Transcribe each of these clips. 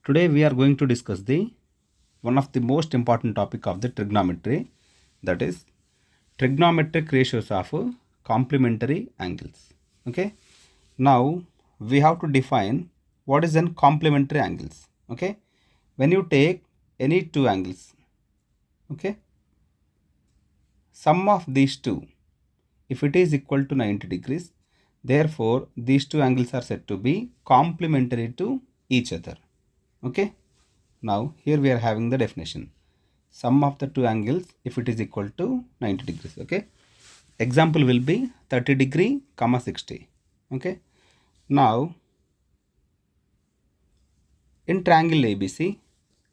Today we are going to discuss the one of the most important topic of the trigonometry, that is trigonometric ratios of complementary angles. Okay. Now we have to define what is an complementary angles. Okay. When you take any two angles, okay, sum of these two, if it is equal to 90 degrees, therefore these two angles are said to be complementary to each other. Okay. Now here we are having the definition. Sum of the two angles if it is equal to 90 degrees. Okay. Example will be 30 degree comma 60. Okay. Now in triangle ABC,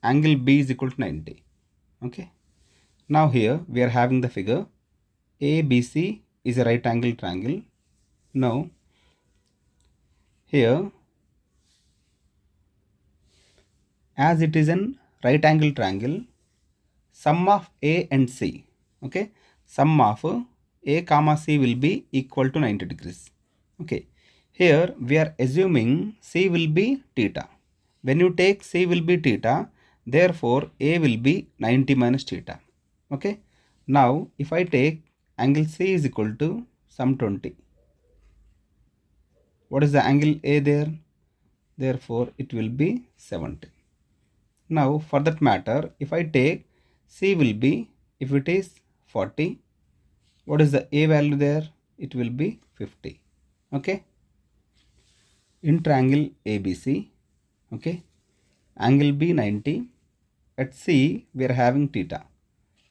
angle B is equal to 90. Okay. Now here we are having the figure ABC is a right angle triangle. Now here, as it is an right angle triangle, sum of A and C, okay, sum of A comma C will be equal to 90 degrees. Okay, here we are assuming C will be theta. When you take C will be theta, therefore A will be 90 minus theta. Okay, now if I take angle C is equal to some 20. What is the angle A there? Therefore it will be 70. Now for that matter, if I take C will be, if it is 40, what is the A value there? It will be 50. Okay. In triangle ABC, okay, angle B 90, at C we are having theta,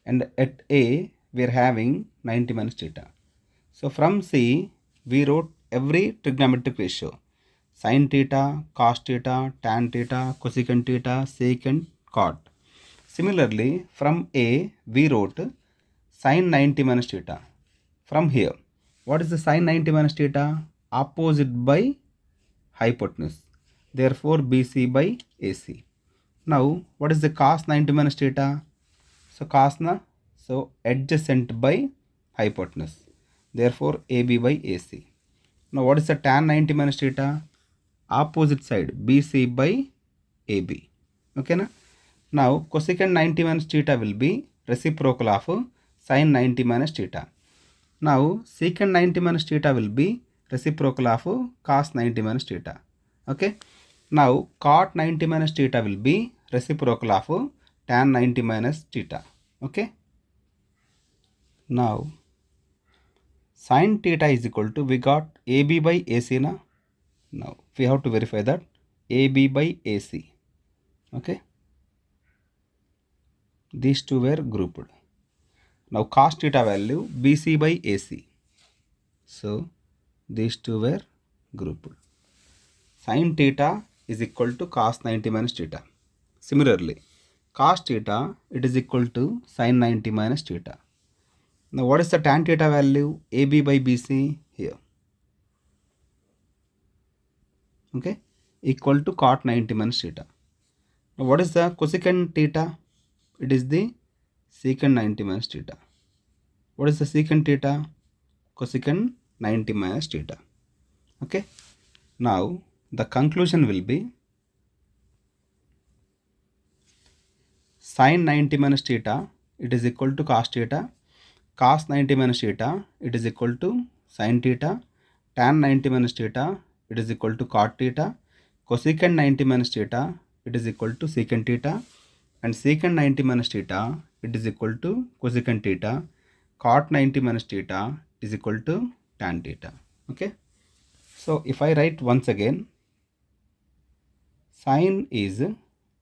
and at A we are having 90 minus theta. So from C we wrote every trigonometric ratio: sin theta, cos theta, tan theta, cosecant theta, secant, cot. Similarly, from A we wrote sin 90 minus theta. From here, what is the sin 90 minus theta? Opposite by hypotenuse. Therefore, BC by AC. Now, what is the cos 90 minus theta? So, so adjacent by hypotenuse. Therefore, AB by AC. Now, what is the tan 90 minus theta? Opposite side, BC by AB. Okay, na? Now cosecant 90 minus theta will be reciprocal of sin 90 minus theta. Now secant 90 minus theta will be reciprocal of cos 90 minus theta. Okay. Now cot 90 minus theta will be reciprocal of tan 90 minus theta. Okay. Now sin theta is equal to, we got AB by AC na. Now we have to verify that AB by AC. Okay. These two were grouped. Now cos theta value BC by AC. So these two were grouped. Sin theta is equal to cos 90 minus theta. Similarly, cos theta, it is equal to sin 90 minus theta. Now what is the tan theta value? AB by BC here. Okay, equal to cot 90 minus theta. Now what is the cosecant theta? It is the secant 90 minus theta. What is the secant theta? Cosecant 90 minus theta. Okay. Now the conclusion will be sin 90 minus theta, it is equal to cos theta. Cos 90 minus theta, it is equal to sin theta. Tan 90 minus theta, it is equal to cot theta. Cosecant 90 minus theta, it is equal to secant theta. And secant 90 minus theta, it is equal to cosecant theta. Cot 90 minus theta is equal to tan theta. Okay. So if I write once again, sin is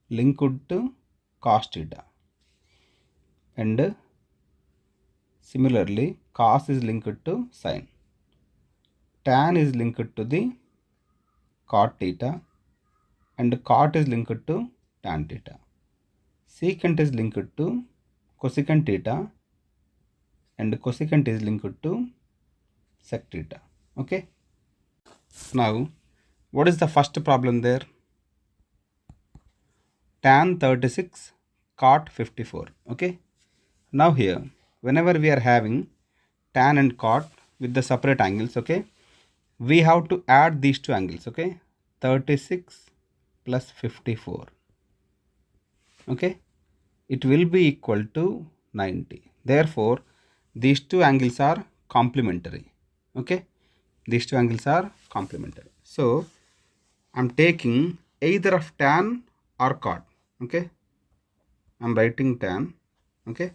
linked to cos theta, and similarly cos is linked to sin. Tan is linked to the cot theta, and cot is linked to tan theta. Secant is linked to cosecant theta, and cosecant is linked to sec theta. Okay. Now, what is the first problem there? Tan 36, cot 54. Okay. Now here, whenever we are having tan and cot with the separate angles, okay, we have to add these two angles. Okay, 36 plus 54. Okay, it will be equal to 90. Therefore these two angles are complementary. Okay, these two angles are complementary. So I'm taking either of tan or cot. Okay, I'm writing tan. Okay,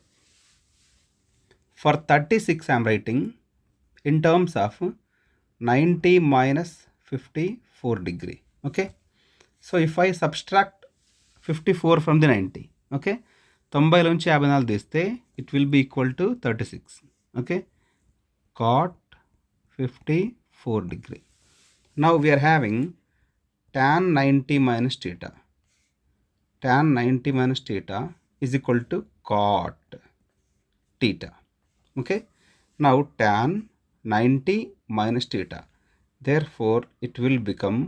for 36 I'm writing in terms of 90 minus 54 degree. Okay, so if I subtract 54 from the 90, okay, 90 లోంచి 54 తీస్తే it will be equal to 36. Okay, cot 54 degree. Now we are having tan 90 minus theta. Tan 90 minus theta is equal to cot theta. Okay, now tan 90 minus theta, therefore it will become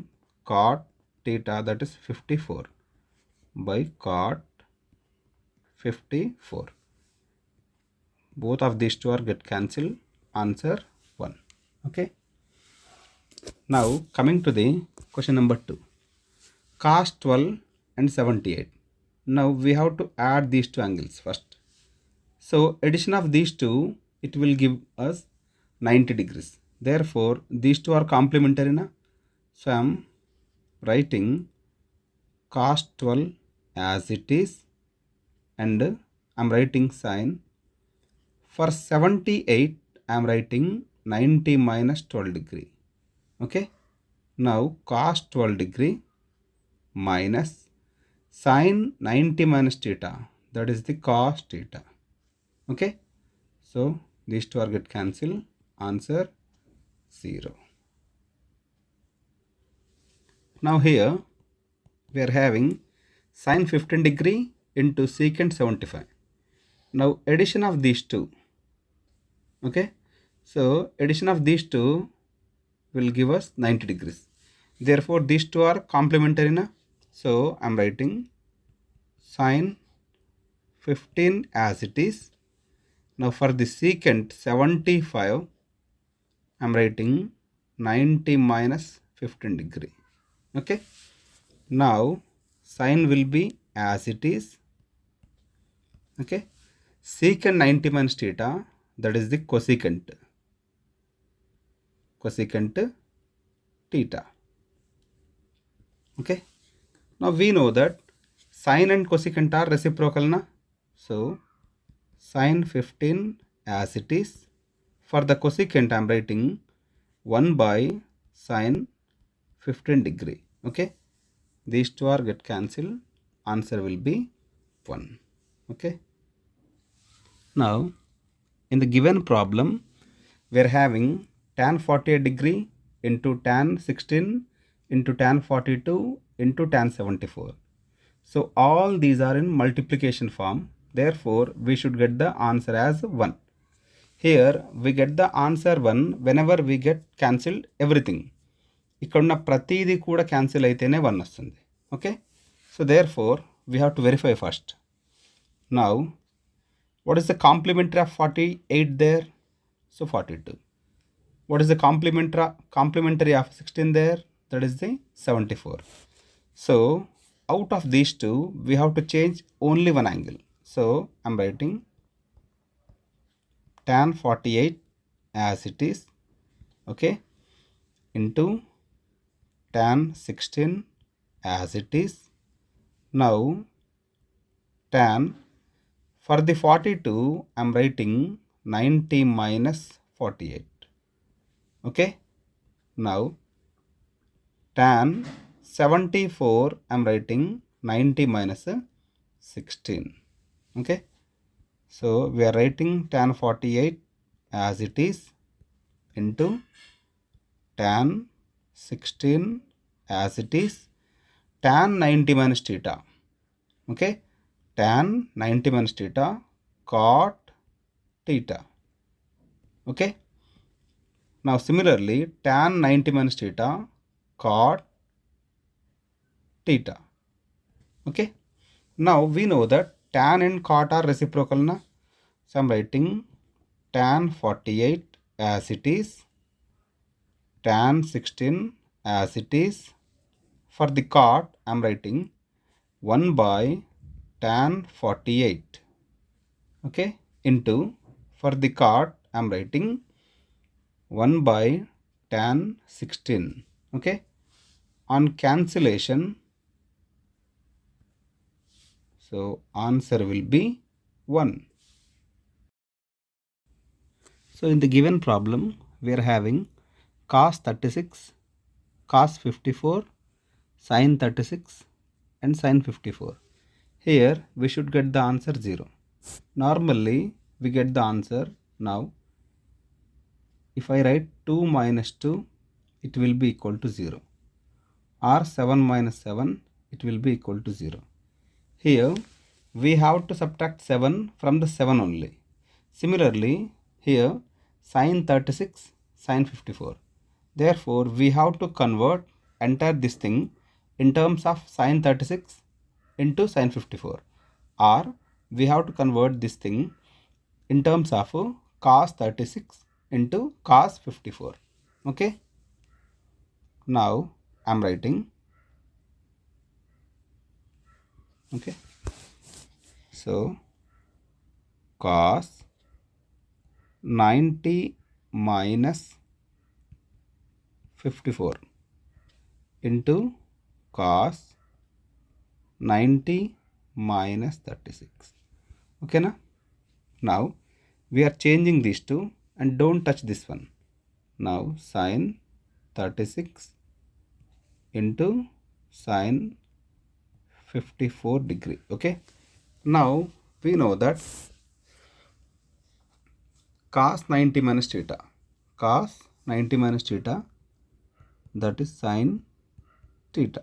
cot theta, that is 54 by cot 54. Both of these two are get cancelled. Answer 1. Okay, now coming to the question number 2, cos 12 and 78. Now we have to add these two angles first. So addition of these two, it will give us 90 degrees. Therefore these two are complementary na? So I am writing cos 12 as it is, and I am writing sin. For 78 I am writing 90 minus 12 degree. Okay, now cos 12 degree minus sin 90 minus theta, that is the cos theta. Okay, so these two are get cancelled. Answer 0. Now here we are having sin 15 degree into secant 75. Now addition of these two. Okay, so addition of these two will give us 90 degrees. Therefore these two are complementary na? So I am writing sin 15 as it is. Now for the secant 75 I am writing 90 minus 15 degree. Okay, now sin will be as it is. Okay, secant 90 minus theta, that is the cosecant theta. Okay, now we know that sin and cosecant are reciprocal na? So sin 15 as it is. For the cosecant I am writing 1 by sin 15 degree. Okay, these two are get cancelled. Answer will be 1. Okay, now in the given problem we are having tan 48 degree into tan 16 into tan 42 into tan 74. So all these are in multiplication form. Therefore we should get the answer as 1. Here we get the answer 1 whenever we get cancelled everything. ఇక్కడ ఉన్న ప్రతిదీ కూడా cancel అయితేనే 1 వస్తుంది. Okay, so therefore we have to verify first. Now what is the complementary of 48 there? So 42. What is the complementary of 16 there? That is the 74. So out of these two we have to change only one angle. So I am writing tan 48 as it is. Okay, into tan 16 as it is. Now tan, for the 42 I am writing 90 minus 48. Okay, now tan 74 I am writing 90 minus 16. Okay, so we are writing tan 48 as it is into tan 16 as it is, tan 90 minus theta. Okay, tan 90 minus theta cot theta. Okay, now similarly tan 90 minus theta cot theta. Okay, now we know that tan and cot are reciprocal na? So I am writing tan 48 as it is, tan 16 as it is. For the cot I am writing 1 by tan 48. Okay, into, for the cot I am writing 1 by tan 16. Okay, on cancellation, so answer will be 1. So in the given problem, we are having cos 36, cos 54, sin 36 and sin 54. Here we should get the answer 0. Normally we get the answer now. If I write 2 minus 2, it will be equal to 0. Or 7 minus 7, it will be equal to 0. Here we have to subtract 7 from the 7 only. Similarly, here sin 36, sin 54. Therefore, we have to convert entire this thing in terms of sin 36 into sin 54. Or we have to convert this thing in terms of cos 36 into cos 54. Okay. Now I am writing. Okay. So cos 90 minus 54 into cos 90 minus 36. Okay na? Now we are changing these two and don't touch this one. Now sin 36 into sin 54 degree. Okay. Now we know that cos 90 minus theta, cos 90 minus theta, that is sin theta,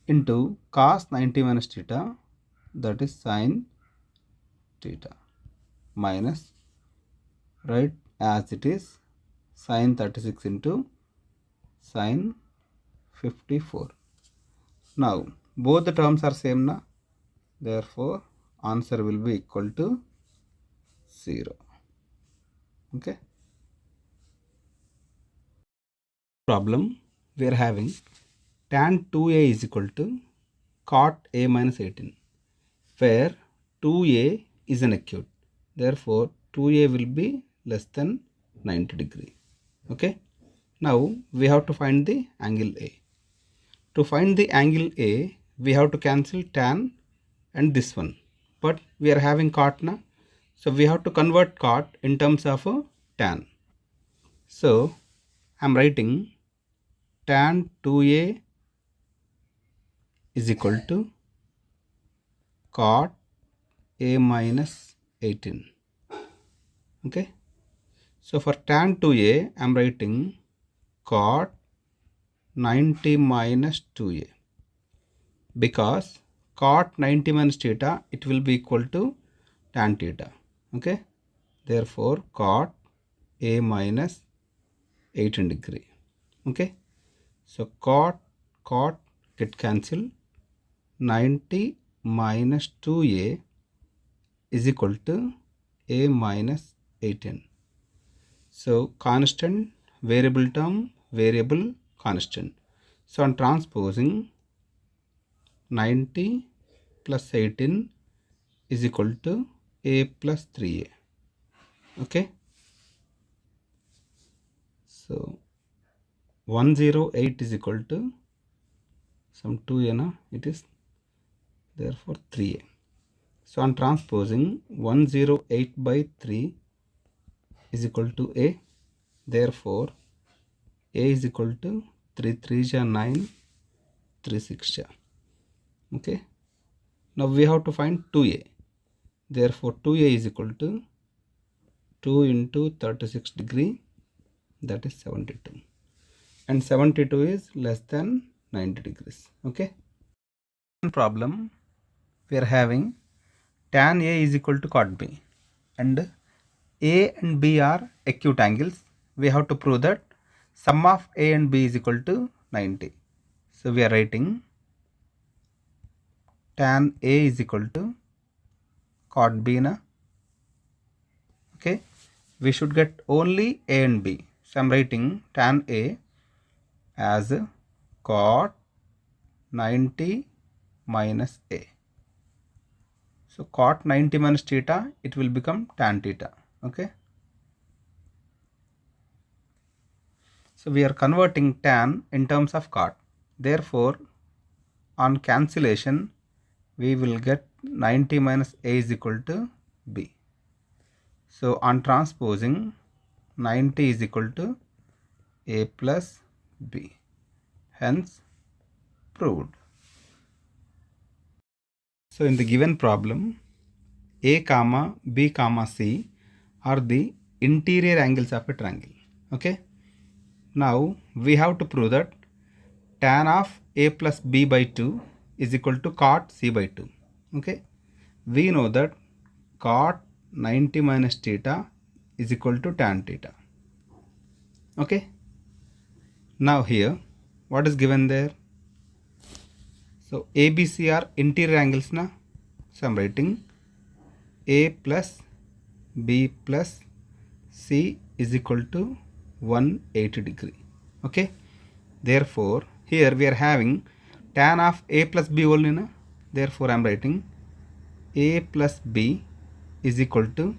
into cos 90 minus theta, that is sin theta, minus, right, as it is sin 36 into sin 54. Now both the terms are same na, therefore answer will be equal to 0. Okay. Problem, we are having tan 2a is equal to cot a minus 18, where 2a is an acute. Therefore 2a will be less than 90 degree. Okay. Now we have to find the angle A. To find the angle A, we have to cancel tan and this one. But we are having cot na, so we have to convert cot in terms of tan. So I am writing tan 2a is equal to cot a minus 18. Okay. So for tan 2a, I am writing cot 90 minus 2a, because cot 90 minus theta, it will be equal to tan theta. Okay. Therefore cot a minus 18 degree. Okay. So cot get cancelled. 90 minus 2a is equal to a minus 18. So constant, variable term, variable, constant. So on transposing, 90 plus 18 is equal to a plus 3a. Okay. So 108 is equal to some 2a na, it is therefore 3a. So on transposing, 108 by 3 is equal to a. Therefore a is equal to 3 3 9, 3 6. Okay. Now we have to find 2a. Therefore 2a is equal to 2 into 36 degree, that is 72. And 72 is less than 90 degrees. Okay. Problem, we are having tan A is equal to cot B, and A and B are acute angles. We have to prove that sum of A and B is equal to 90. So we are writing tan A is equal to cot B na. Okay. We should get only A and B. So I am writing tan A as cot 90 minus A. So cot 90 minus theta, it will become tan theta. Okay. So we are converting tan in terms of cot. Therefore, on cancellation, we will get 90 minus a is equal to b. So on transposing, 90 is equal to a plus b. Hence, proved. So in the given problem, a comma b comma c are the interior angles of a triangle. Okay. Now we have to prove that tan of a plus b by 2 is equal to cot c by 2. Okay. We know that cot 90 minus theta is equal to tan theta. Okay. Now here, what is given there? So ABC are interior angles na. So I am writing A plus B plus C is equal to 180 degree. Okay. Therefore, here we are having tan of A plus B only na. Therefore, I am writing A plus B is equal to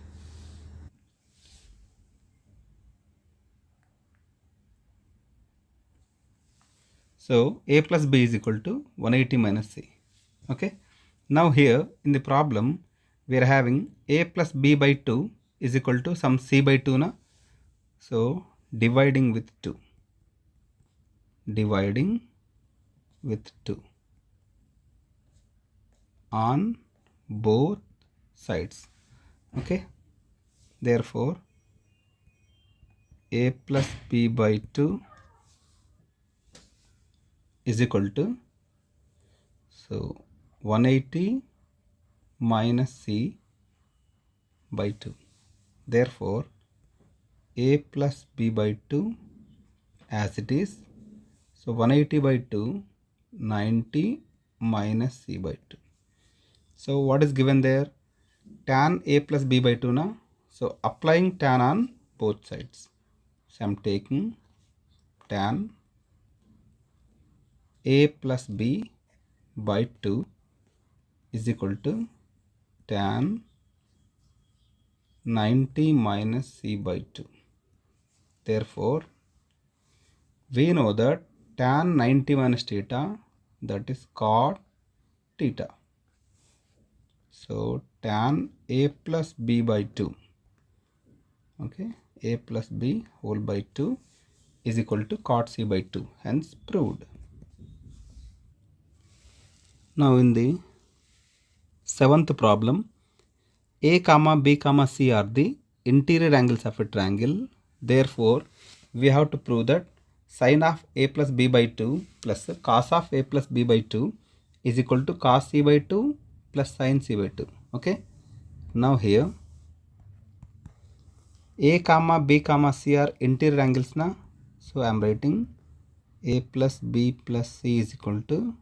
A plus B is equal to 180 minus C. Okay. Now here in the problem we are having a plus b by 2 is equal to some c by 2 na. So dividing with 2. Dividing with 2 on both sides. Okay. Therefore a plus b by 2 is equal to 180 minus c by 2. Therefore a plus b by 2 as it is. So 180 by 2, 90 minus c by 2. So what is given there? Tan a plus b by 2 now. So applying tan on both sides. So I am taking tan a plus b by 2 is equal to tan 90 minus c by 2. Therefore, we know that tan 90 minus theta, that is cot theta. So tan a plus b by 2, okay, a plus b whole by 2 is equal to cot c by 2, hence proved. Now in the seventh problem, a comma b comma c are the interior angles of a triangle. Therefore, we have to prove that sine of a plus b by 2 plus cos of a plus b by 2 is equal to cos c by 2 plus sine c by 2. Okay. Now here a comma b comma c are interior angles na. So I am writing a plus b plus c is equal to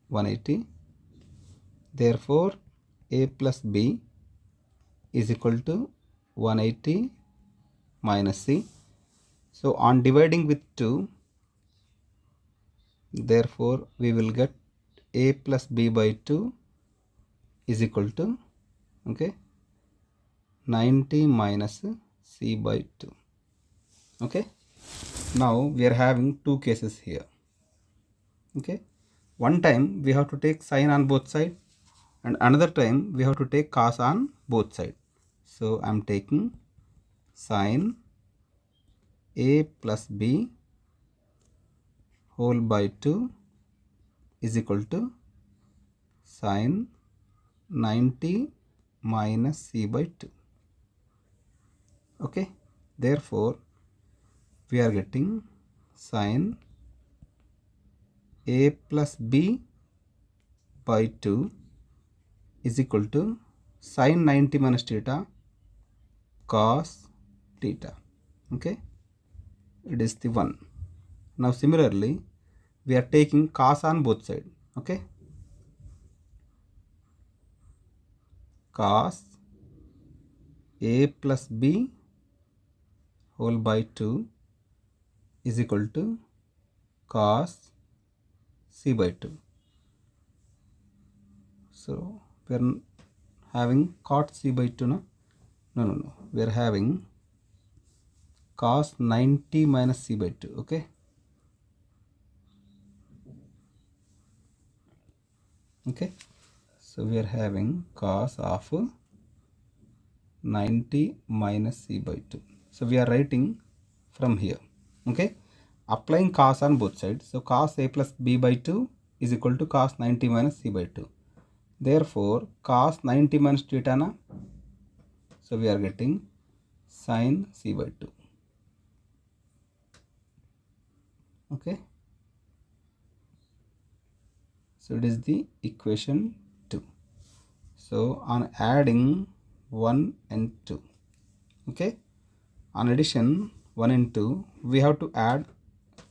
180. Therefore a plus b is equal to 180 minus c. So on dividing with 2, therefore we will get a plus b by 2 is equal to, okay, 90 minus c by 2. Okay. Now we are having two cases here. Okay. One time we have to take sine on both sides and another time we have to take cos on both sides. So I am taking sine a plus b whole by 2 is equal to sine 90 minus c by 2. Okay. Therefore, we are getting sine a plus b by 2 is equal to sine 90 minus theta cos theta. Okay. It is the 1. Now similarly, we are taking cos on both sides. Okay. Cos a plus b whole by 2 is equal to cos c by 2. So we are having cot c by 2, no? No. We are having cos 90 minus c by 2, okay? Okay. So we are having cos of 90 minus c by 2. So we are writing from here, okay? Applying cos on both sides. So cos a plus b by 2 is equal to cos 90 minus c by 2. Therefore, cos 90 minus theta na. So we are getting sin c by 2. Okay. So it is the equation 2. So on adding 1 and 2, okay, on addition 1 and 2, we have to add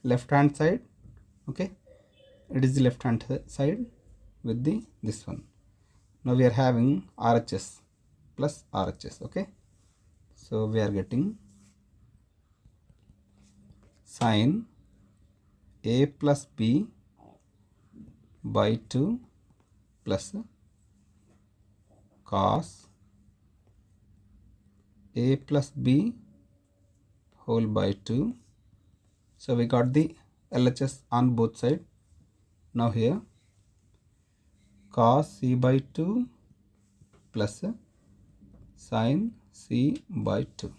left hand side, okay, it is the left hand side with the this one. Now we are having RHS plus RHS, okay. So we are getting sin a plus b by 2 plus cos a plus b whole by 2. So we got the LHS on both sides. Now here cos c by 2 plus sin c by 2.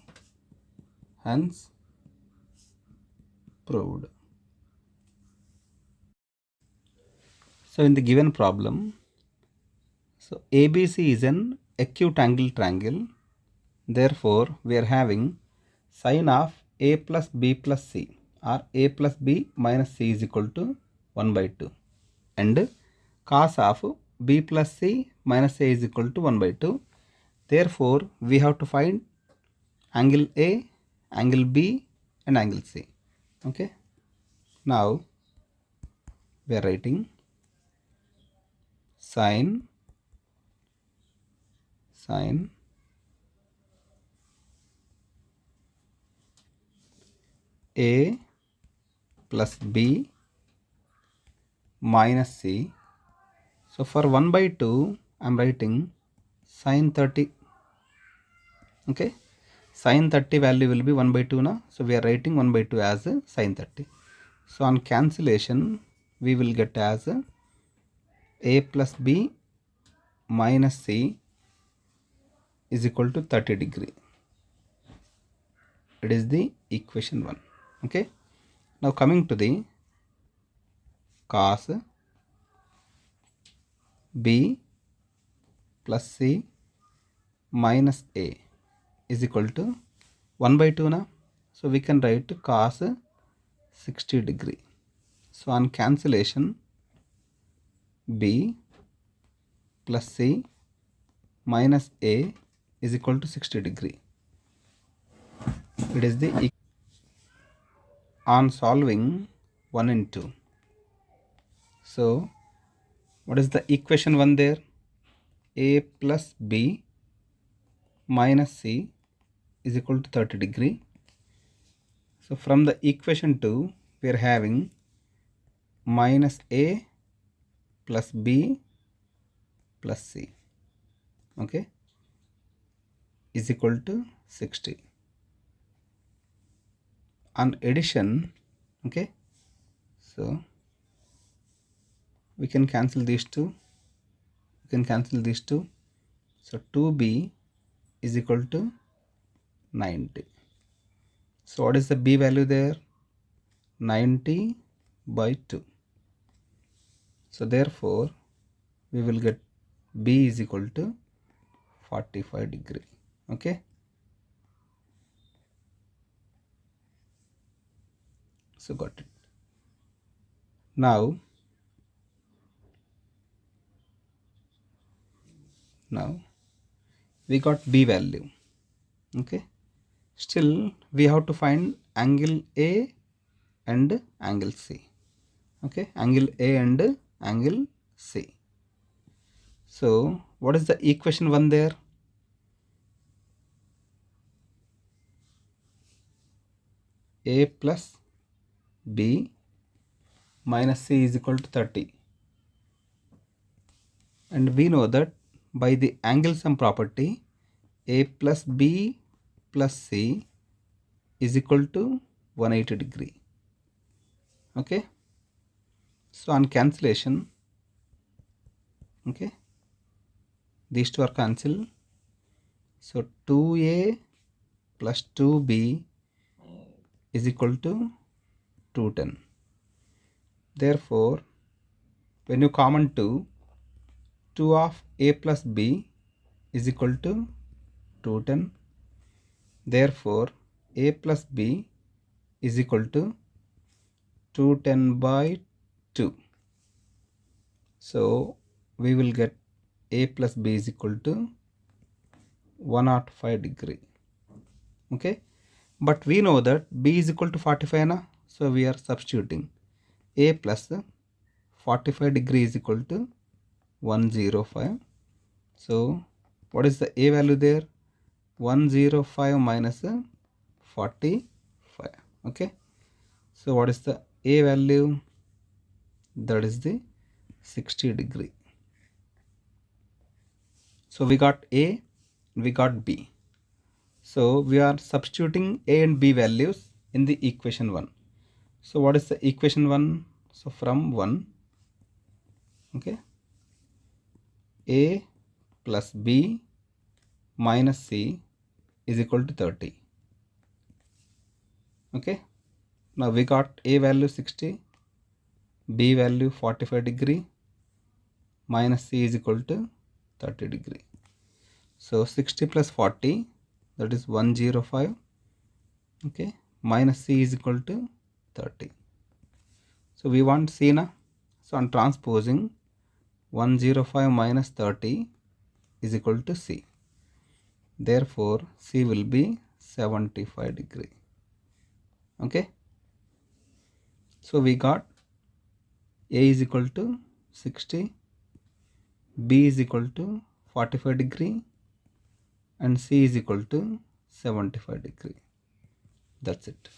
Hence proved. So in the given problem, so ABC is an acute angle triangle. Therefore, we are having sin of a plus b plus c, or a plus b minus c is equal to 1 by 2, and cos of b plus c minus a is equal to 1 by 2. Therefore, we have to find angle A, angle B and angle C. Okay. Now we are writing sin A plus B minus C. So for 1 by 2 I am writing sin 30. Okay. Sin 30 value will be 1 by 2 now. So we are writing 1 by 2 as sin 30. So on cancellation we will get as a plus b minus c is equal to 30 degree. It is the equation 1. Okay. Now coming to the cos b plus c minus a is equal to 1 by 2 now. So we can write cos 60 degree. So on cancellation b plus c minus a is equal to 60 degree. It is the on solving 1 and 2. So what is the equation 1 there? A plus b minus c is equal to 30 degree. So from the equation 2 we are having minus a plus b plus c, okay, is equal to 60. On addition, okay, so we can cancel these two. So 2b is equal to 90. So what is the b value there? 90 by 2. So therefore we will get b is equal to 45 degree. Okay. So got it. Now we got b value. Okay. Still we have to find angle A and angle C. Okay. Angle A and angle C. So what is the equation 1 there? A plus b minus c is equal to 30. And we know that by the angle sum property, A plus B plus C is equal to 180 degree. Okay. So on cancellation, okay, these two are cancelled. So 2A plus 2B is equal to 210. Therefore, when you common 2 of A plus B is equal to 210. Therefore, A plus B is equal to 210 by 2. So we will get A plus B is equal to 105 degree. Okay, but we know that B is equal to 45 na? So we are substituting A plus 45 degree is equal to 105. So what is the A value there? 105 minus 45. Okay, so what is the A value? That is the 60 degree. So we got A, we got B. So we are substituting A and B values in the equation 1. So what is the equation 1? So from 1, okay, A plus B minus C is equal to 30. Okay, now we got A value 60, B value 45 degree, minus C is equal to 30 degree. So 60 plus 40, that is 105. Okay, minus C is equal to 30. So we want C na. So on transposing, 105 minus 30 is equal to C. Therefore, C will be 75 degree. Okay. So we got A is equal to 60, B is equal to 45 degree, and C is equal to 75 degree. That's it.